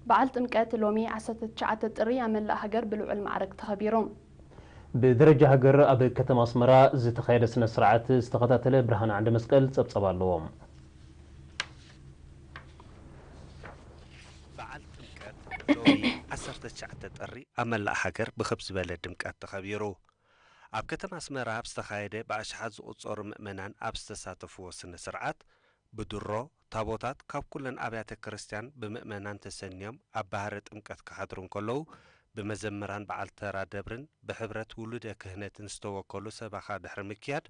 بعل ጥምቀት لومي 19 ጥሪ ኣመላእ ሃገር ብልዑል ማዕረግ ተኸቢሮም بدرجة هجر أب كتم أسمراء زت خير سنة سرعة استخدت برهان عند مسكال تبصب اللوم بعل ጥምቀት لومي 19 ጥሪ ኣመላእ ሃገር بخبز بلد ድምቀት ተኸቢሩ ኣብ ከተማ ኣስመራ ብዝተኻየደ ብኣሽሓት ዝቑፀሩ ምእመናን ኣብ ዝተሳተፍዎ ስነ ስርዓት ብድሮ ታቦታት ካብ ኩለን ኣብያተ ክርስቲያን ብምእመናን ተሰንዮም ኣብ ባህረ ጥምቀት ክሓድሩ እንከለዉ ብመዘምራን በዓል ተራ ደብርን ብሕብረት ውሉደ ክህነትን ዝተወከሉ ሰባኻ ድሕሪ ምክያድ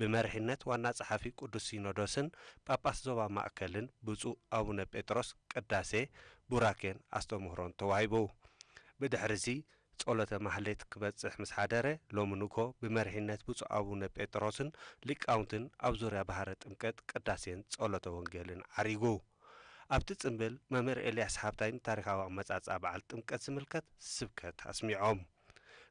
ብመርሒነት ዋና ጸሓፊ ቅዱስ ሲኖዶስን ጳጳስ ዞባ ማእከልን ብፁእ ኣቡነ ጴጥሮስ ቅዳሴ ቡራኬን ኣስተምህሮን ተዋሂቡ ብድሕሪዚ ጸሎተ ማህሌት ክበጽሕ ምስ ሓደረ ሎሚ ንኮ ብመርሒነት ብፁእ ኣቡነ ጴጥሮስን ሊቃውንትን ኣብ ዙርያ ባህረ ጥምቀት ቅዳሴን ጸሎተ ወንጌልን ዓሪጉ ኣብቲ ጽምብል መምህር ኤልያስ ሃብታይን ታሪኻዊ ኣመጻጽኣ በዓል ጥምቀት ዝምልከት ስብከት ኣስሚዖም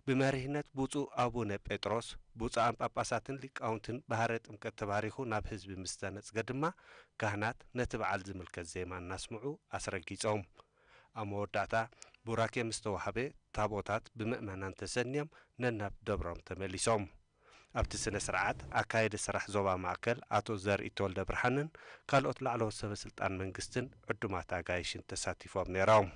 ብመርሒነት ብፁእ ኣቡነ ጴጥሮስ ብፁዓን ጳጳሳትን ሊቃውንትን ባህረ ጥምቀት ተባሪኹ ናብ ህዝቢ ምስ ተነጽገ ድማ ካህናት ነቲ በዓል ዝምልከት ዜማ እናስምዑ ኣስረጊጾም ኣብ መወዳእታ ቡራኬ ምስ ተዋህበ ታቦታት ብምእመናን ተሰንዮም ነናብ ደብሮም ተመሊሶም ኣብቲ ስነ ስርዓት ኣካየደ ስራሕ ዞባ ማእከል ኣቶ ዘርኢ ተወልደ ብርሃንን ካልኦት ላዕለዎት ሰበስልጣን መንግስትን ዕዱማት ኣጋይሽን ተሳቲፎም ነይሮም